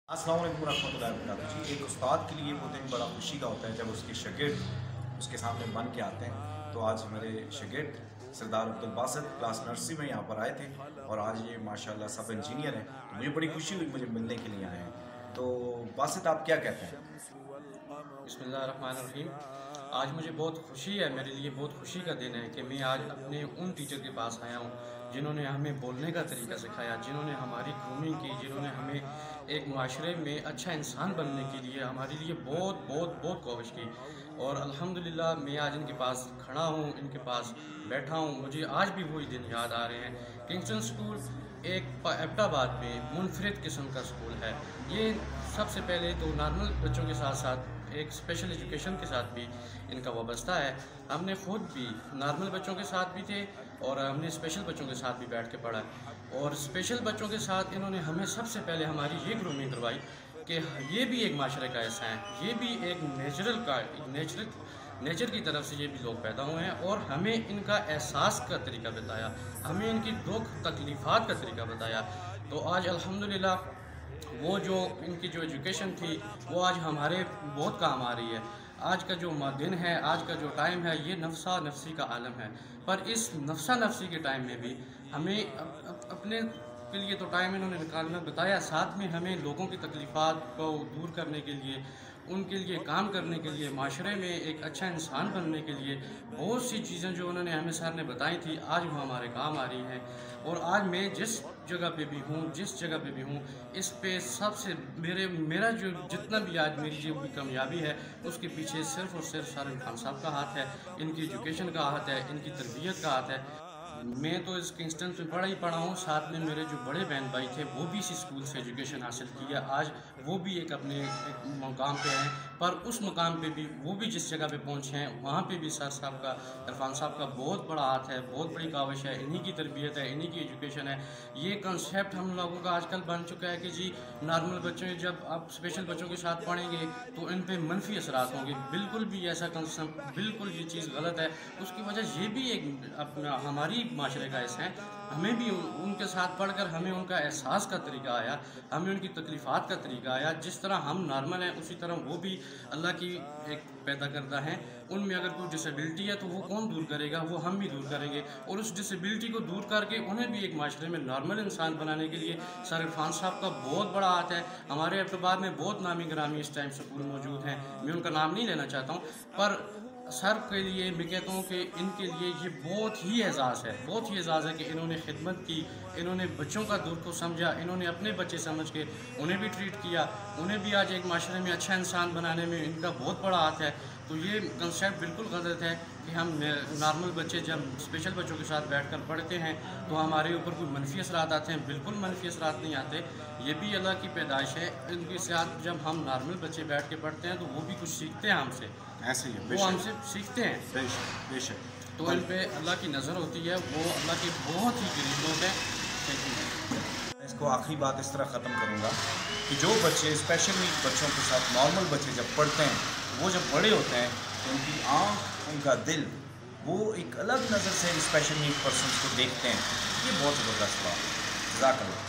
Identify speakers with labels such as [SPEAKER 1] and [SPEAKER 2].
[SPEAKER 1] अस्सलाम वालेकुम रहमतुल्लाहि व बरकातहू जी। एक उस्ताद के लिए बहुत ही बड़ा खुशी का होता है जब उसके शागिर्द उसके सामने बन के आते हैं। तो आज मेरे शागिर्द सरदार अब्दुल बासित क्लास नर्सरी में यहाँ पर आए थे और आज ये माशाल्लाह सब इंजीनियर हैं। तो मुझे बड़ी खुशी हुई, मुझे मिलने के लिए आए हैं। तो बासित आप क्या कहते हैं?
[SPEAKER 2] बिस्मिल्लाहिर्रहमानिर्रहीम। आज मुझे बहुत खुशी है, मेरे लिए बहुत खुशी का दिन है कि मैं आज अपने उन टीचर के पास आया हूँ जिन्होंने हमें बोलने का तरीका सिखाया, जिन्होंने हमारी ग्रूमिंग की, जिन्होंने हमें एक माशरे में अच्छा इंसान बनने के लिए हमारे लिए बहुत बहुत बहुत कोशिश की। और अल्हम्दुलिल्लाह मैं आज इनके पास खड़ा हूँ, इनके पास बैठा हूँ। मुझे आज भी वही दिन याद आ रहे हैं। किंगस्टन स्कूल एक एबटाबाद में मुनफरिद किस्म का स्कूल है। ये सबसे पहले तो नॉर्मल बच्चों के साथ साथ एक स्पेशल एजुकेशन के साथ भी इनका वाबस्ता है। हमने खुद भी नॉर्मल बच्चों के साथ भी थे और हमने स्पेशल बच्चों के साथ भी बैठ के पढ़ा। और स्पेशल बच्चों के साथ इन्होंने हमें सबसे पहले हमारी ये ग्रूमिंग करवाई कि ये भी एक माशरे का हिस्सा है, ये भी एक नेचर की तरफ से ये भी लोग पैदा हुए हैं। और हमें इनका एहसास का तरीका बताया, हमें इनकी दुख तकलीफ़ात का तरीका बताया। तो आज अल्हम्दुलिल्लाह वो जो इनकी जो एजुकेशन थी वो आज हमारे बहुत काम आ रही है। आज का जो दिन है, आज का जो टाइम है, ये नफ्सा नफसी का आलम है। पर इस नफ्सा नफसी के टाइम में भी हमें अपने के लिए तो टाइम इन्होंने निकालना बताया, साथ में हमें लोगों की तकलीफ़ात को दूर करने के लिए, उनके लिए काम करने के लिए, माशरे में एक अच्छा इंसान बनने के लिए बहुत सी चीज़ें जो उन्होंने हमें सर ने बताई थी आज वो हमारे काम आ रही हैं। और आज मैं जिस जगह पे भी हूँ, जिस जगह पे भी हूँ, इस पे सबसे मेरा जो जितना भी आज मेरी जो भी कामयाबी है उसके पीछे सिर्फ़ और सिर्फ सर इरफान साहब का हाथ है, इनकी एजुकेशन का हाथ है, इनकी तरबियत का हाथ है। मैं तो इस किंगस्टन में पढ़ा ही पढ़ा हूँ, साथ में मेरे जो बड़े बहन भाई थे वो भी इसी स्कूल से एजुकेशन हासिल की है। आज वो भी एक अपने एक मुकाम पे हैं, पर उस मुकाम पे भी वो भी जिस जगह पे पहुँचे हैं वहाँ पे भी सर साहब का, इरफान साहब का बहुत बड़ा हाथ है, बहुत बड़ी काविश है। इन्हीं की तरबियत है, इन्हीं की एजुकेशन है। ये कंसेप्ट हम लोगों का आजकल बन चुका है कि जी नॉर्मल बच्चे जब आप स्पेशल बच्चों के साथ पढ़ेंगे तो इन पर मनफी असरात होंगे। बिल्कुल भी ऐसा कंसेप्ट, बिल्कुल ये चीज़ गलत है। उसकी वजह ये भी एक अपना हमारी माशरे का हिस्सा है। हमें भी उनके साथ पढ़कर हमें उनका एहसास का तरीका आया, हमें उनकी तकलीफ़ात का तरीका आया। जिस तरह हम नॉर्मल हैं उसी तरह वो भी अल्लाह की एक पैदा करता है। उनमें अगर कोई डिसेबिलिटी है तो वो कौन दूर करेगा, वो हम भी दूर करेंगे। और उस डिसेबिलिटी को दूर करके उन्हें भी एक माशरे में नॉर्मल इंसान बनाने के लिए सर इरफान साहब का बहुत बड़ा हाथ है। हमारे एबटाबाद में बहुत नामी ग्रामी इस टाइम स्कूल मौजूद हैं, मैं उनका नाम नहीं लेना चाहता हूँ, पर सर के लिए मैं कहता हूँ कि इनके लिए ये बहुत ही एजाज़ है, बहुत ही एजाज़ है कि इन्होंने खिदमत की, इन्होंने बच्चों का दुख को समझा, इन्होंने अपने बच्चे समझ के उन्हें भी ट्रीट किया, उन्हें भी आज एक माशरे में अच्छा इंसान बनाने में इनका बहुत बड़ा हाथ है। तो ये कंसेप्ट बिल्कुल गलत है कि हम नॉर्मल बच्चे जब स्पेशल बच्चों के साथ बैठकर पढ़ते हैं तो हमारे ऊपर कोई मनफी असरात आते हैं। बिल्कुल मनफी असरात नहीं आते, ये भी अल्लाह की पैदाइश है। इनके साथ जब हम नॉर्मल बच्चे बैठ के पढ़ते हैं तो वो भी कुछ सीखते हैं हमसे,
[SPEAKER 1] ऐसे ही
[SPEAKER 2] वो हमसे सीखते हैं।
[SPEAKER 1] बेशक
[SPEAKER 2] तो इन पे अल्लाह की नज़र होती है, वो अल्लाह के बहुत ही गरीब लोग हैं। Thank you.
[SPEAKER 1] इसको आखिरी बात इस तरह ख़त्म करूँगा कि जो बच्चे स्पेशल नीड बच्चों के साथ नॉर्मल बच्चे जब पढ़ते हैं, वो जब बड़े होते हैं तो उनकी आँख, उनका दिल, वो एक अलग नज़र से स्पेशल नीड पर्सन्स को देखते हैं। ये बहुत ज़बरदस्त बात है। जज़ाकल्लाह।